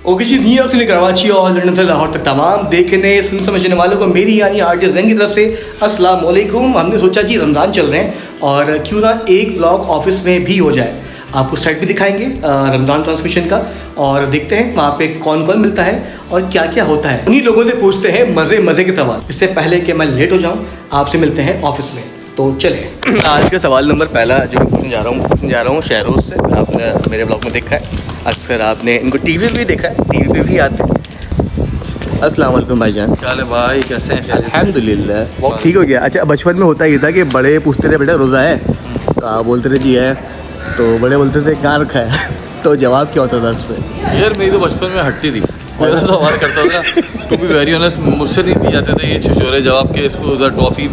Okay जी, New York से लेकर कराची और लंदन से लाहौर तक तमाम देखने सुन समझने वालों को मेरी यानी आरजे ज़ैन की तरफ से अस्सलाम वालेकुम। हमने सोचा जी रमज़ान चल रहे हैं और क्यों ना एक व्लॉग ऑफिस में भी हो जाए। आपको सेट भी दिखाएंगे रमज़ान ट्रांसमिशन का और देखते हैं वहाँ पे कौन कौन मिलता है और क्या क्या होता है। उन्हीं लोगों से पूछते हैं मज़े के सवाल। इससे पहले कि मैं लेट हो जाऊँ, आपसे मिलते हैं ऑफिस में, तो चले। आज का सवाल नंबर पहला जो मैं पूछने जा रहा हूँ शहरोज से। आपने मेरे ब्लॉग में देखा है, अक्सर आपने इनको टीवी पे भी देखा है, टीवी पे भी आते हैं। अस्सलाम वालेकुम भाईजान। क्या हाल है भाई, कैसे हैं? अल्हम्दुलिल्लाह ठीक हो गया। अच्छा, बचपन में होता ये था कि बड़े पूछते थे बेटा रोज़ा है, तो आप बोलते थे जी है, तो बड़े बोलते थे कहाँ रखा है तो जवाब क्या होता था उस पर? यार मेरी तो बचपन में हटती थी, कोई ऐसा सवाल करता था टू बी वेरी ऑनेस्ट मुझसे नहीं दिए जाते थे ये छिछोरे जवाब के। इसको उधर टॉफ़ी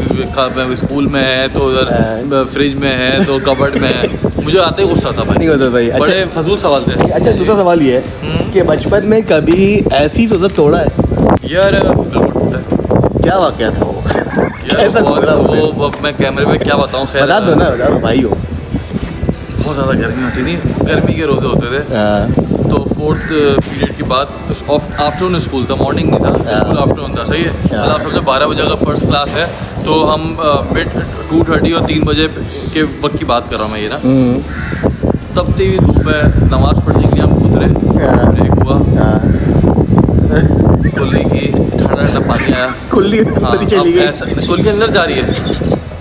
स्कूल में है तो उधर फ्रिज में है तो कबर्ड में है। मुझे आते ही गुस्सा था भाई, नहीं होता भाई। बड़े अच्छा, फजूल सवाल थे। अच्छा दूसरा सवाल ये है कि बचपन में कभी ऐसी रोज़ा तोड़ा है? यार बिल्कुल है। क्या वाक़या था वो? यार ऐसा वो अब मैं कैमरे में क्या बताऊँ, खैर बता दो भाई हो। बहुत ज़्यादा गर्मी होती थी, गर्मी के रोज़े होते थे। तो फोर्थ पीरियड की बात, आफ्टरनून स्कूल था, मॉर्निंग नहीं था, स्कूल आफ्टरनून था। सही है, मतलब आप समझो 12 बजे अगर फर्स्ट क्लास है तो हम मिड 2:30 और 3 बजे के वक्त की बात कर रहा हूँ मैं ये ना। तब तेज धूप है, नमाज़ पढ़ने के लिए हम उतरे, ब्रेक हुआ, कुल्ली की ठंडा पानी आया, कुल्ली अंदर चली गई। कुल्ली अंदर जा रही है,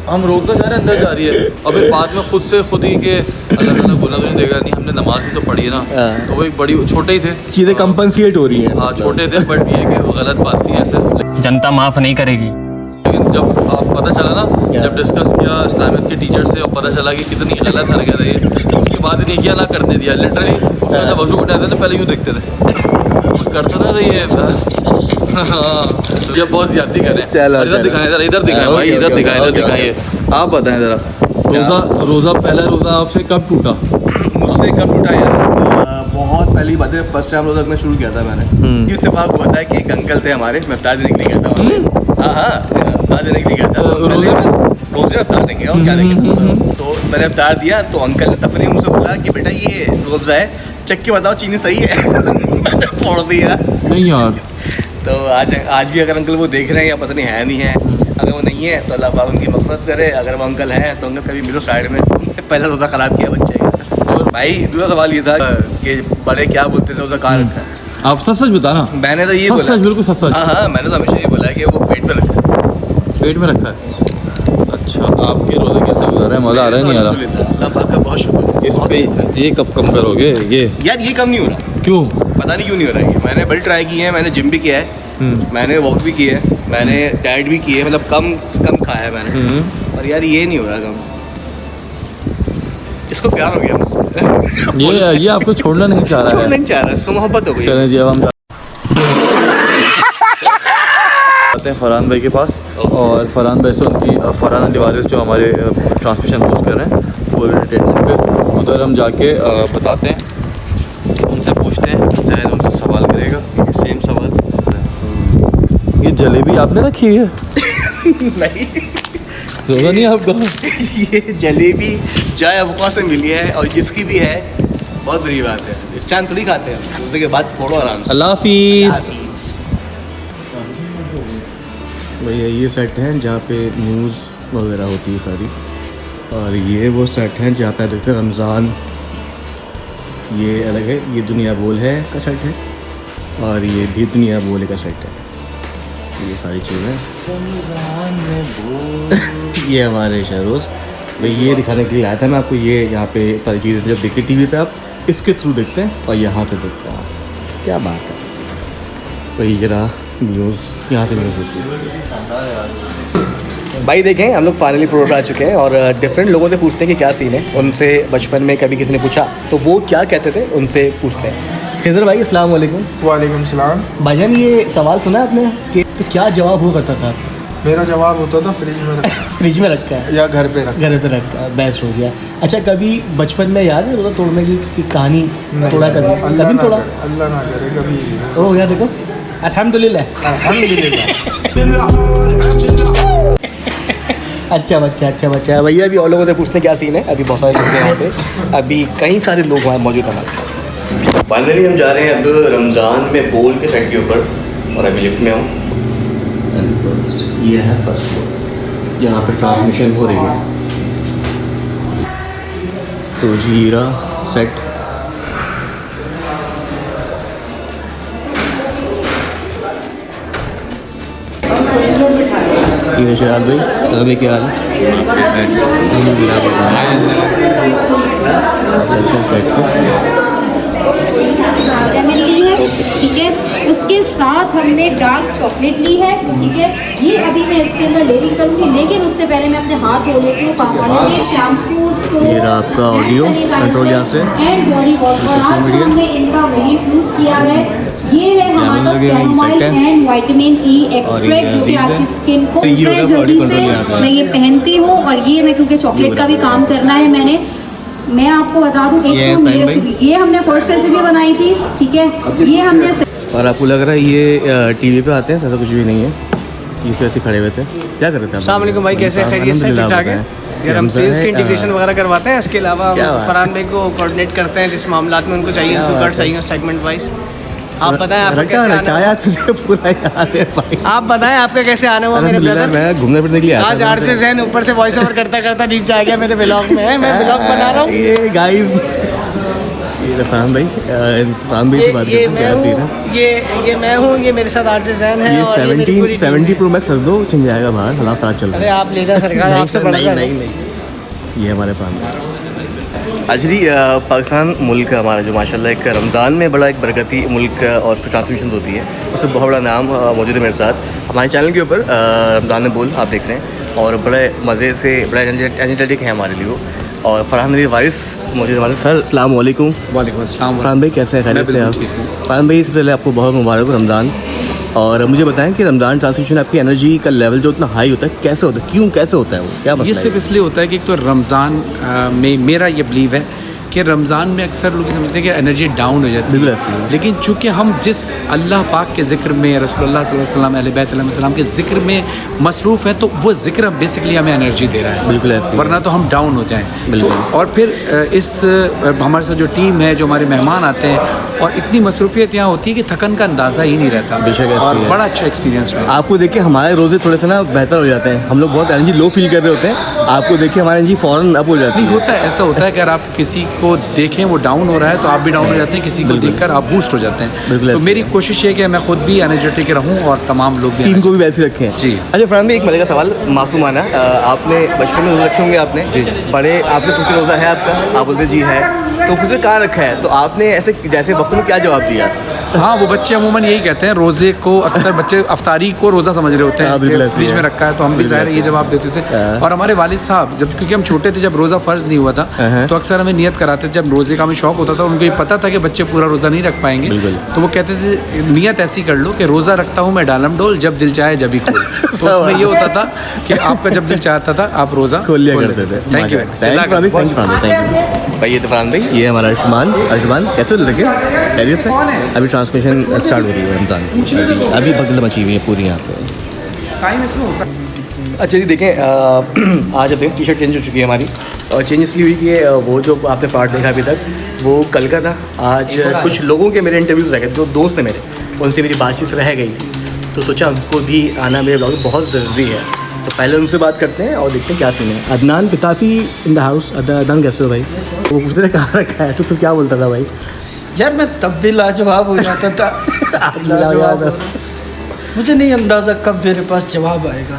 हम रोकते जा रहे हैं, अंदर जा रही है। और फिर बाद में खुद ही के अल्लाह ताला गुनाह तो नहीं देगा, नहीं हमने नमाज भी तो पढ़ी है ना। तो वो एक बड़ी छोटे ही थे, चीज़ें कंपनसेट हो रही हैं। हाँ छोटे थे, बट ये कि वो गलत बात थी ऐसे। जनता माफ़ नहीं करेगी। लेकिन जब आप पता चला ना, जब डिस्कस किया इस्लामियत के टीचर से और पता चला कि कितनी गलत हरकत है ये, उसके बाद नहीं किया ना करने दिया। लिटरली उसमें जब वजू उठाते थे पहले यूँ देखते थे, करते ना ये ये बहुत ज्यादती करें। इधर दिखाएं जरा, इधर दिखाएं भाई, इधर दिखाएं। आप बताएं ज़रा, रोज़ा पहला रोज़ा आपसे कब टूटा? मुझसे कब टूटा यार? बहुत पहली बात है, फर्स्ट टाइम रोज़ा रखना शुरू किया था मैंने। इत्तेफाक हुआ था कि एक अंकल थे हमारे, मैं इफ्तार देने के लिए गया था। हाँ, इफ्तार देने के लिए गया था। रोज़े इफ्तार देंगे और क्या देंगे। तो मैंने इफ्तार दिया तो अंकल ने तफरी मुझसे बोला कि बेटा ये रोज़ा है, चख के बताओ चीनी सही है। मैंने फोड़ दिया। नहीं यार, तो आज भी अगर अंकल वो देख रहे हैं या पता नहीं है नहीं है, अगर वो नहीं है तो अल्लाह पाक उनकी मग़फ़िरत करे। अगर वो अंकल हैं तो अंकल कभी मिलो साइड में, पहला रोज़ा ख़राब किया बच्चे का। और भाई दूसरा सवाल ये था कि बड़े क्या बोलते थे रोज़ा कहाँ रखा है? आप सच बताना। मैंने तो ये बोला, सच बिल्कुल सच। हाँ, मैंने तो हमेशा ये बोला है कि वो पेट में रखा है। पेट में रखा है। अच्छा, आपके रोज़े कैसे गुजर रहे हैं? मज़ा आ रहा है नहीं आ रहा? अल्लाह पाक का बहुत शुक्र। इस पे ये कब कम करोगे ये? यार ये कम नहीं हो रहा, क्यों? पता नहीं क्यों नहीं हो रहा है। मैंने बड़ी ट्राई की है, मैंने जिम भी किया है, मैंने वॉक भी की है, मैंने डाइट भी की है, मतलब कम खाया है मैंने, और यार ये नहीं हो रहा कम। इसको प्यार हो गया मुझसे। ये आपको छोड़ना नहीं चाह रहा है। नहीं चाह रहा, इसको मोहब्बत हो गई। चलें जी, अब हम आते हैं फरहान भाई के पास, और फरहान भाई से उनकी फरहान दिवाली जो हमारे ट्रांसमिशन होस्ट कर रहे हैं फुल एंटरटेनमेंट पे, उधर हम जाके बताते हैं, उनसे पूछते हैं, ज़ैन उनसे सवाल करेगा, सेम सवाल। ये जलेबी आपने रखी है? नहीं, रोज़ा नहीं आपका? ये जलेबी चाय अबका से मिली है और जिसकी भी है बहुत बुरी बात है। इस टाइम थोड़ी खाते हैं, दूसरे के बाद फोड़ो आराम से। अल्लाह हाफिज़। भैया ये सेट हैं जहाँ पे न्यूज़ वगैरह होती है सारी, और ये वो सेट हैं जहाँ पे देखते रमज़ान, ये अलग है, ये दुनिया बोल है का सेट है, और ये भी दुनिया बोले का सेट है। ये सारी चीज़ें ये हमारे शहरोज़ भाई ये दिखाने के लिए आया था मैं आपको। ये यहाँ पे सारी चीज़ें जब देखते टीवी पे आप इसके थ्रू देखते हैं और यहाँ पे देखते हैं आप, क्या बात है। तो ये रहा न्यूज़, यहाँ से न्यूज़ होती है। भाई देखें, हम लोग फाइनली फ्लोर आ चुके हैं और डिफरेंट लोगों से पूछते हैं कि क्या सीन है। उनसे बचपन में कभी किसी ने पूछा तो वो क्या कहते थे, उनसे पूछते हैं। खिज़र भाई अस्सलाम वालेकुम। वालेकुम सलाम। भाईजान ये सवाल सुना है आपने कि तो क्या जवाब हुआ करता था? मेरा जवाब होता था फ्रिज में रखा फ्रिज में रखा है या घर पे रखा। घर पे रखा, बेस्ट हो गया। अच्छा, कभी बचपन में याद है रोज़ा तोड़ने की कहानी? थोड़ा कभी थोड़ा अल्लाह ना करे कभी तो हो गया। देखो अल्हम्दुलिल्लाह। अच्छा बच्चा भैया अभी और लोगों से पूछने क्या सीन है। अभी बहुत सारे लोग हैं यहाँ पे, अभी कई सारे लोग वहाँ मौजूद हैं हमारे साथ। फाइनली हम जा रहे हैं अब रमज़ान में बोल के सेट के ऊपर, और अभी लिफ्ट में हूँ। ये है फर्स्ट फ्लोर, यहाँ पर ट्रांसमिशन हो रही है। तो जीरा सेट ये शराब भाई, अभी क्या हाल है? ठीक है, उसके साथ हमने डार्क चॉकलेट ली है। ठीक है, ये अभी मैं इसके अंदर लेयरिंग करूँगी, लेकिन उससे पहले मैं अपने हाथ धो लेती हूँ। पापा ने शैम्पू ये रहा आपका ऑडियो कंट्रोल यहाँ से एंड बॉडी वॉश, और आज हमने इनका वही यूज़ किया है। ये है हमारे पास chamomile and vitamin E extract, जो कि आपकी स्किन को जल्दी से मैं ये पहनती हूँ। और ये मैं क्योंकि चॉकलेट का भी काम करना है मैं आपको बता दूं, एक तो मेरी रेसिपी, ये हमने फर्स्ट रेसिपी बनाई थी। ठीक है, ये हमने और आपको लग रहा है ये टीवी पे आते हैं, ऐसा कुछ भी नहीं है। ये ऐसे खड़े हुए थे, क्या कर रहे थे? अस्सलाम वालेकुम भाई, कैसे खैरियत से? ठीक ठाक है यार। हम सेल्स के इंटीग्रेशन वगैरह करवाते हैं, इसके अलावा फरहान भाई को कोऑर्डिनेट करते हैं जिस मामलात में उनको चाहिए, उनको कट चाहिए सेगमेंट वाइज। आप बताएं आपका कैसे आना है? तुझे पूरा याद है भाई। आप बताएं आपका कैसे आना हुआ मेरे ब्रदर? मैं घूमने फिरने के लिए आज आर से जैन ऊपर से वॉइस ओवर करता करता नीचे आ गया मेरे ब्लॉग में। मैं ब्लॉग बना रहा हूँ। ये गाइस, ये फरहान भाई, फरहान भाई से बात करते हैं, क्या सीन है? ये मैं हूँ, ये मेरे साथ आर से जैन है। ये 70 प्रो मैक्स रख दो, छिन जाएगा बाहर, हालात खराब चल रहा है। अरे आप ले जा सरकार, आपसे बढ़कर नहीं, ये हमारे फरहान। अजरी पाकिस्तान मुल्क हमारा जो माशाल्लाह एक रमज़ान में बड़ा एक बरकती मुल्क और उसकी ट्रांसमिशन होती है, उसमें बहुत बड़ा नाम मौजूद है मेरे साथ हमारे चैनल के ऊपर। रमज़ान में बोल आप देख रहे हैं, और बड़े मज़े से बड़ा एनर्जेटिक है हमारे लिए वो। और फरहान मेरी वारिस मौजूद हमारे। सर अस्सलाम वालेकुम। वालेकुम अस्सलाम। फरहान भाई कैसे हैं? खैरियत से आप? फरहान भाई सबसे पहले आपको बहुत मुबारक हो रमज़ान। और मुझे बताएं कि रमज़ान ट्रांसमिशन आपकी एनर्जी का लेवल जो इतना हाई होता है, कैसे होता है, क्यों कैसे होता है वो, क्या मसला ये है? सिर्फ इसलिए होता है कि एक तो रमज़ान में मेरा ये बिलीव है कि रमज़ान में अक्सर लोग समझते हैं कि एनर्जी डाउन हो जाती बिल्कुल है, ऐसे ही है। लेकिन चूँकि हम जिस अल्लाह पाक के ज़िक्र में, रसूलुल्लाह सल्लल्लाहु अलैहि वसल्लम, अहले बैत अलैहिस्सलाम के ज़िक्र में मसरूफ़ है, तो वो ज़िक्र बेसिकली हमें एनर्जी दे रहा है। बिल्कुल ऐसे ही है। वरना तो हम डाउन हो जाएँ। बिल्कुल। तो और फिर इस हमारे साथ जो टीम है, जो हमारे मेहमान आते हैं, और इतनी मसरूफियत यहाँ होती है कि थकन का अंदाज़ा ही नहीं रहता। बेशक ऐसे और ही है। बड़ा अच्छा एक्सपीरियंस रहा। आपको देखिए हमारे रोज़े थोड़े से ना बेहतर हो जाते हैं, हम लोग बहुत एनर्जी लो फील कर रहे होते हैं, आपको देखिए हमारी एनर्जी फ़ौरन अप हो जाती नहीं है। होता है, ऐसा होता है कि अगर आप किसी को देखें वो डाउन हो रहा है तो आप भी डाउन हो जाते हैं, किसी को देखकर आप बूस्ट हो जाते हैं। बिल्कुल तो ऐसे मेरी है। कोशिश है कि मैं खुद भी एनर्जेटिक रहूं और तमाम लोग भी टीम को भी वैसे ही रखें जी। अच्छा फरहान भाई, एक मजे का सवाल मासूमाना, आपने बचपन में रोज़ा रखे होंगे आपने? जी। बड़े आपसे पूछे रोज़ा है आपका, आप बोलते जी है, तो पूछते कहाँ रखा है, तो आपने ऐसे जैसे वक्त में क्या जवाब दिया? हाँ, वो बच्चे अमूमन यही कहते हैं, रोज़े को अक्सर बच्चे अफ्तारी को रोज़ा समझ रहे होते हाँ, हैं बिल्कुल कि ऐसे फ्रिज ही में है। रखा है, तो हम भी बिल्कुल ज़ाहिर है ये ऐसे। जवाब देते थे। हाँ। और हमारे वालिद साहब जब, क्योंकि हम छोटे थे जब रोज़ा फ़र्ज़ नहीं हुआ था, तो अक्सर हमें नियत कराते थे, जब रोज़े का हमें शौक होता था, उनको ये पता था कि बच्चे पूरा रोज़ा नहीं रख पाएंगे, बिल्कुल। तो वो कहते थे नियत ऐसी कर लो कि रोज़ा रखता हूँ मैं डालम डोल, जब दिल चाहे जब ही खोल। तो उसमें ये होता था कि आपका जब दिल चाहता था आप रोज़ा खोल लिया करते थे। थैंक यू भाई। ये तो फरहान भाई, ये हमारा आयुष्मान कैसे लगे? खैरियत से? अभी ट्रांसमिशन स्टार्ट हो रही है रमज़ान की, अभी बगल मची हुई है पूरी यहाँ पे। टाइम इसमें होता है। अच्छा जी देखें, आज अब टी शर्ट चेंज हो चुकी है हमारी, और चेंज इसलिए हुई कि वो जो आपने पार्ट देखा अभी तक वो कल का था। आज कुछ लोगों के मेरे इंटरव्यूज़ रह गए, जो दोस्त हैं मेरे, उनसे मेरी बातचीत रह गई थी, तो सोचा उनको भी आना मेरे ब्लॉग में बहुत ज़रूरी है। तो पहले उनसे बात करते हैं और देखते हैं क्या सीन है। Adnan Pitafi in the house. Adnan कैसे हो भाई? वो पूछते थे कहाँ रखा है, तो तू क्या बोलता था भाई? यार मैं तब भी लाजवाब हो जाता था। आज लाजवाब हो। मुझे नहीं अंदाज़ा कब मेरे पास जवाब आएगा।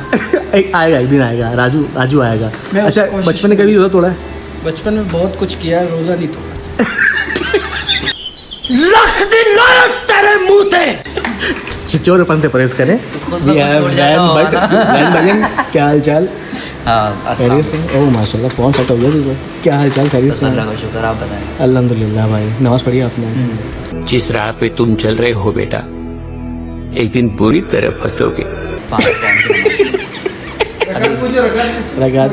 एक दिन आएगा, राजू आएगा। मैं अच्छा, कोशिश बचपन में कभी रोज़ा तोड़ा है? बचपन में बहुत कुछ किया है, रोज़ा नहीं तोड़ा। चिचोरपन से परहेज करें। We have Ryan Bhatt। Ryan भजन, क्या हाल चाल? खैरियत से? ओह माशाल्लाह, फ़ोन सेट हो गया तुझे। क्या हाल चाल? खैरियत से? शुक्र, आप बताएं। अल्हम्दुलिल्लाह भाई। नमाज़ पढ़ी आपने? जिस राह पे तुम चल रहे हो बेटा, एक दिन बुरी तरह फंसोगे। रगात।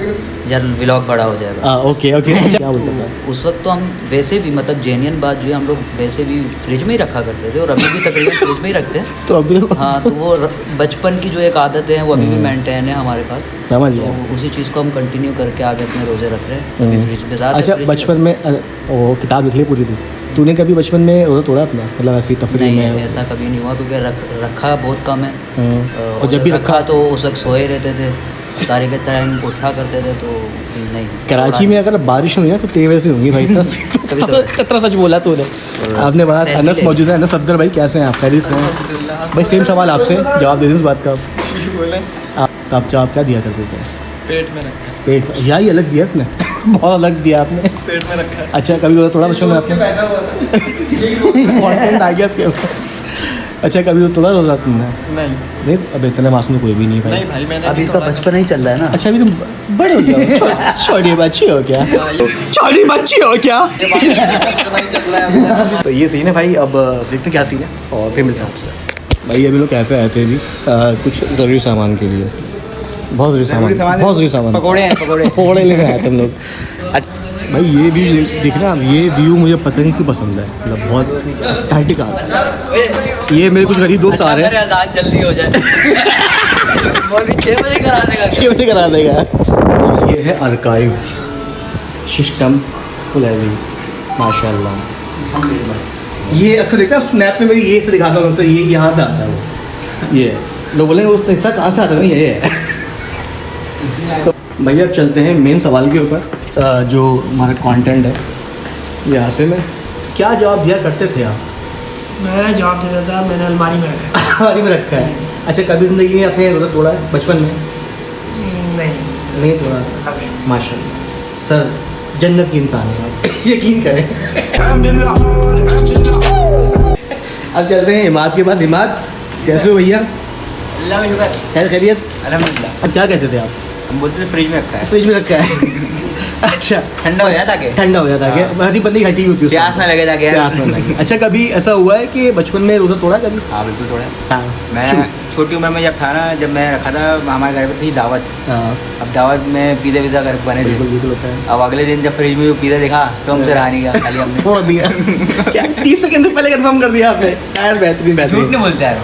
यार व्लॉग बड़ा हो जाएगा। Okay okay. क्या बोलता था? उस वक्त तो हम वैसे भी मतलब जेन्युइन बात जो है, हम लोग वैसे भी फ्रिज में ही रखा करते थे, और अभी भी तकरीबन फ्रिज में ही रखते हैं। तो अभी हाँ, तो वो बचपन की जो एक आदत है वो अभी भी मेंटेन है हमारे पास। समझ लिया। तो उसी चीज़ को हम कंटिन्यू करके आगे अपने रोज़े रख रहे हैं अभी फ्रिज के साथ। अच्छा, बचपन में वो किताब लिख ली पूरी थी? तूने कभी बचपन में रोज़ा तोड़ा अपना, मतलब ऐसी तफरीह नहीं में? ऐसा कभी नहीं हुआ क्योंकि रखा बहुत कम है। और जब भी रखा तो उस वक्त सोए रहते थे, सारे के टाइम उठा करते थे, तो नहीं। कराची में अगर बारिश हुई ना तो तेरे वजह से होंगी भाई। कितना सच बोला तूने। आपने बात, अनस मौजूद है। अनस सफदर भाई कैसे हैं आप? खैरियत से हैं भाई? सेम सवाल आपसे, जवाब दे दें इस बात का। आप जवाब क्या दिया करते थे? पेट में रखा है। पेट, यार ये अलग दिया इसने। बहुत अलग दिया आपने। पेट में रखा है। अच्छा कभी रोज़ा तोड़ा बचपन में आपने? कंटेंट आ गया इसके ऊपर। अच्छा कभी तो तोड़ा रोज़ा तुमने? नहीं। अब इतने मासूम तो कोई भी नहीं भाई। नहीं भाई मैंने अभी इसका बचपन ही चल रहा है ना। अच्छा अभी तुम बड़े हो गए, छोटी बच्ची हो क्या? छोटी बच्ची हो क्या? तो ये सीन है भाई। अब देखते क्या सीन है और फिर मिलते हैं आपसे। भाई अभी लोग कैफ़े आए थे अभी कुछ ज़रूरी सामान के लिए। बहुत ज़रूरी सामान पकौड़े लेकर आए थे हम लोग। भाई ये भी देख रहे हैं आप, ये व्यू मुझे पता नहीं क्यों पसंद है, मतलब बहुत एस्थेटिक आ रहा है। ये मेरे कुछ गरीब दोस्त आ रहे हैं। आज जल्दी हो जाए। 6 बजे करा देगा। 6 बजे करा देगा। ये है आर्काइव सिस्टम फुलैली, माशाल्लाह। ये अक्सर देखते हैं स्नैप में, मेरी ये से दिखाता हूँ अक्सर, ये यहाँ से आता है वो। ये लोग बोलेंगे उस हिस्सा कहाँ से आता है? ये है। तो भैया अब चलते हैं मेन सवाल के ऊपर, जो हमारा कंटेंट है। यहाँ से में क्या जवाब दिया करते थे आप? मैं जवाब देता था मैंने अलमारी में रखा है। अलमारी में रखा है। अच्छा कभी ज़िंदगी में अपने रोज़ा तोड़ा है बचपन में? नहीं तोड़ा। माशाल्लाह सर, जन्नत की इंसान है आप, यकीन करें। अब चलते हैं इमाद के पास। इमाद कैसे हो भैया? अल्लाह का शुक्र, खैर खैरियत? अल्हम्दुलिल्लाह। अब क्या कहते थे आप? हम बोलते थे फ्रिज में रखा है। फ्रिज में रखा है। अच्छा ठंडा हो जाता है। ठंडा हो जाता है। हंसी बंदी घटी होती है, प्यास ना लगे जाके। प्यास ना लगे। अच्छा कभी ऐसा हुआ है कि बचपन में रोज़ा तोड़ा कभी? हाँ बिल्कुल थोड़ा। हाँ मैं छोटी उम्र में जब था ना, जब मैं रखा था, हमारे घर पे थी दावत। हाँ अब दावत में पिज़्ज़ा विज़्ज़ा घर बने थे। बिल्कुल होता है। अब अगले दिन जब फ्रिज में पिज़्ज़ा दिखा तो हमसे रहा नहीं गया, खाली हमने छोड़ दिया। क्या 30 सेकंड से पहले कंफर्म कर दिया आपने? यार बेहतरीन झूठ बेहतरीन। नहीं बोलते यार।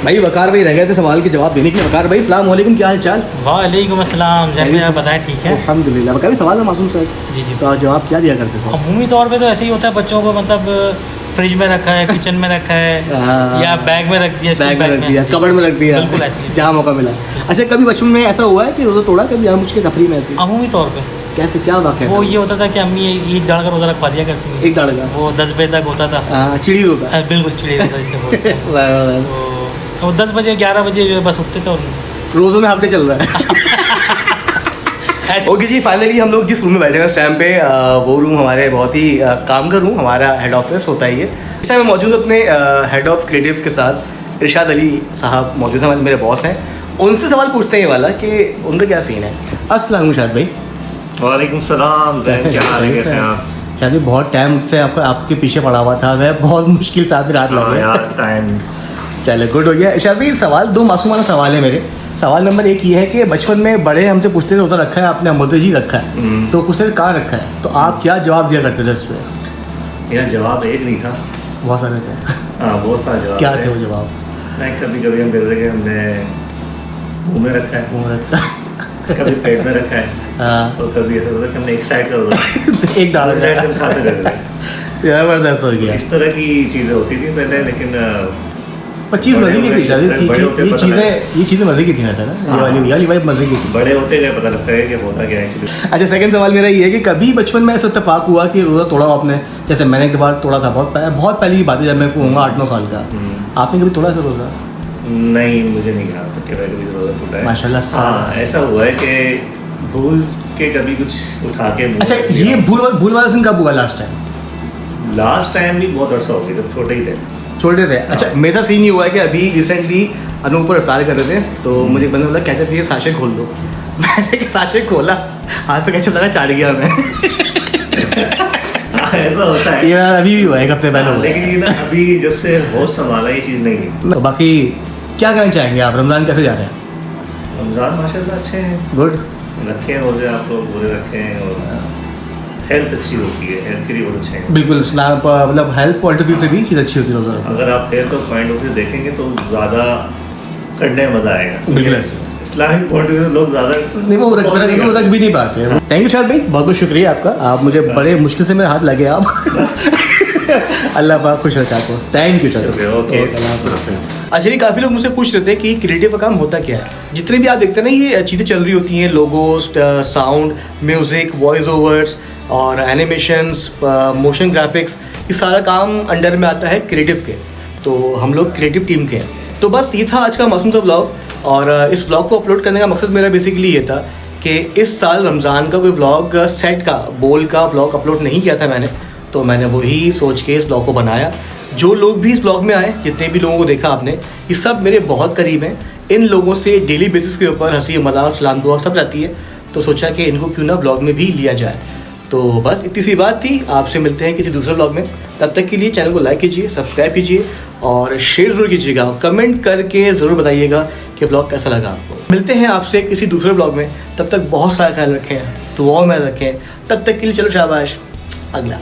भाई वकार भाई रह गए थे सवाल के जवाब देने के लिए। वकार भाई अस्सलाम वालेकुम, क्या हाल चाल? वालेकुम अस्सलाम। जब आप बताएं ठीक है। अल्हम्दुलिल्लाह। वकार भाई सवाल है मासूम सर जी जी। तो जवाब क्या दिया करते थे? अमूमी तौर पे तो ऐसे ही होता है बच्चों को, मतलब फ्रिज में रखा है, किचन में रखा है, या बैग में रख दिया, बैग में रख दिया, कबर्ड में रख दिया, बिल्कुल ऐसे ही। जहाँ मौका मिला। अच्छा कभी बचपन में ऐसा हुआ है कि रोज़ा तोड़ा कभी यहाँ मुझके तफरी में ऐसे? अमूमी तौर पे कैसे, क्या वाक़या? वो ये होता था कि अम्मी ईद दाड़ का रोज़ा रखवा दिया करती थी। एक दाड़ का वो 10 बजे तक होता था। चिड़ी होता है। बिल्कुल चिड़ी होता है, इसे बोलते हैं। तो 10 बजे 11 बजे जो है बस उठते थे और रोज़ों में हफ्ते चल रहा है। ओके जी, फाइनली हम लोग जिस रूम में बैठे हैं उस टाइम पे वो रूम हमारे बहुत ही काम का रूम, हमारा हेड ऑफिस होता है ये। इस टाइम मैं मौजूद अपने हेड ऑफ क्रिएटिव के साथ। इरशाद अली साहब मौजूद हैं, मेरे बॉस हैं। उनसे सवाल पूछते हैं ये वाला कि उनका क्या सीन है। अस्सलाम इरशाद भाई। वालेकुम सलाम। कैसे कैसे हैं आप? शायद बहुत टाइम से आपके पीछे पड़ा हुआ था मैं, बहुत मुश्किल से आधी रात लगी यार टाइम। चलो गुड हो गया। इरशाद भाई सवाल, 2 मासूमाना सवाल है मेरे। सवाल नंबर 1 ये है कि बचपन में बड़े हमसे पूछते थे उधर रखा है आपने, अमोदे जी रखा है, तो पूछते थे कहाँ रखा है, तो आप क्या जवाब दिया करते थे इस पर? यार जवाब एक नहीं था, बहुत सारे थे। हाँ बहुत सारे जवाब। क्या थे वो जवाब? नहीं, कभी कभी हम कहते थे कि हमने मुँह में रखा है, मुँह रखा कभी पेट में रखा है, और कभी ऐसा होता कि हमने एक साइड का होता एक दाल साइड से खाते रहते थे। जबरदस्त हो गया। इस तरह की चीज़ें होती थी पहले, लेकिन चीज़ मज़े की थी। ये चीज़ें मज़े की थी वैसे ना, ये वाली वाइब मज़े की थी। बड़े होते गए पता लगता है कि होता क्या है। अच्छा सेकंड सवाल मेरा ये है कि कभी बचपन में ऐसा इत्तेफाक हुआ कि रोज़ा तोड़ा हो आपने? जैसे मैंने एक बार तोड़ा था, बहुत पहले की बात है, जब मैं होऊंगा 8-9 साल का। आपने कभी तोड़ा ऐसा रोज़ा? नहीं, मुझे नहीं याद कि मैं कभी रोज़ा टूटा है माशाल्लाह। हाँ ऐसा हुआ है कि भूल के कभी कुछ उठा के। अच्छा ये भूल वाला सीन कब हुआ लास्ट टाइम? लास्ट टाइम भी बहुत अर्सा हो गया, जब छोटे ही थे। छोटे थे। अच्छा मेरा सीन ये हुआ है कि अभी रिसेंटली अनूप पर इफ्तार कर रहे थे, तो मुझे बंदा बोला कैचअप के साशे खोल दो। मैंने साशे खोला, हाथ पे कैचअप लगा, चाट गया मैं। ऐसा होता है। ये अभी भी हुआ है, एक हफ्ते पहले हुआ। लेकिन ना अभी जब से होश संभाला ये चीज़ नहीं है। तो बाकी क्या करना चाहेंगे आप? रमज़ान कैसे जा रहे हैं? रमज़ान माशाल्लाह अच्छे हैं, गुड रखे हैं रोज़े, आप लोग पूरे रखे हैं, और हेल्थ अच्छी होती है, हेल्थ के लिए बहुत अच्छे हैं। बिल्कुल, मतलब हेल्थ पॉइंट ऑफ व्यू से भी चीज़ अच्छी होती है रोज़ा। अगर आप हेल्थ और पॉइंट ऑफ व्यू देखेंगे तो ज़्यादा करने में मज़ा आएगा। बिल्कुल इस्लामिक पॉइंट ऑफ व्यू लोग ज़्यादा नहीं, वो रख भी नहीं पाते। थैंक यू शायद भाई, बहुत बहुत शुक्रिया आपका। आप मुझे बड़े मुश्किल से मेरे हाथ लगे आप। अल्लाह पाक खुश रखा आपको। थैंक यू चलो। ओके। अच्छा जी, काफ़ी लोग मुझसे पूछ रहे थे कि क्रिएटिव का काम होता क्या है। जितने भी आप देखते हैं ना ये चीज़ें चल रही होती हैं, logos, sound, music, voice overs और एनिमेशंस, मोशन ग्राफिक्स, ये सारा काम अंडर में आता है क्रिएटिव के। तो हम लोग क्रिएटिव टीम के हैं। तो बस ये था आज का मासूम सा व्लॉग। और इस व्लॉग को अपलोड करने का मकसद मेरा बेसिकली ये था कि इस साल रमज़ान का कोई व्लॉग सेट का, बोल का व्लॉग अपलोड नहीं किया था मैंने, तो मैंने वही सोच के इस व्लॉग को बनाया। जो लोग भी इस व्लॉग में आए, जितने भी लोगों को देखा आपने, ये सब मेरे बहुत करीब हैं। इन लोगों से डेली बेसिस के ऊपर हंसी मजाक सलाम दुआ सब रहती है, तो सोचा कि इनको क्यों ना व्लॉग में भी लिया जाए। तो बस इतनी सी बात थी। आपसे मिलते हैं किसी दूसरे व्लॉग में। तब तक के लिए चैनल को लाइक कीजिए, सब्सक्राइब कीजिए और शेयर ज़रूर कीजिएगा। कमेंट करके ज़रूर बताइएगा कि व्लॉग कैसा लगा आपको। मिलते हैं आपसे किसी दूसरे व्लॉग में। तब तक बहुत सारा ख्याल रखें, दुआओं में रखें। तब तक के लिए चलो शाबाश, अगला।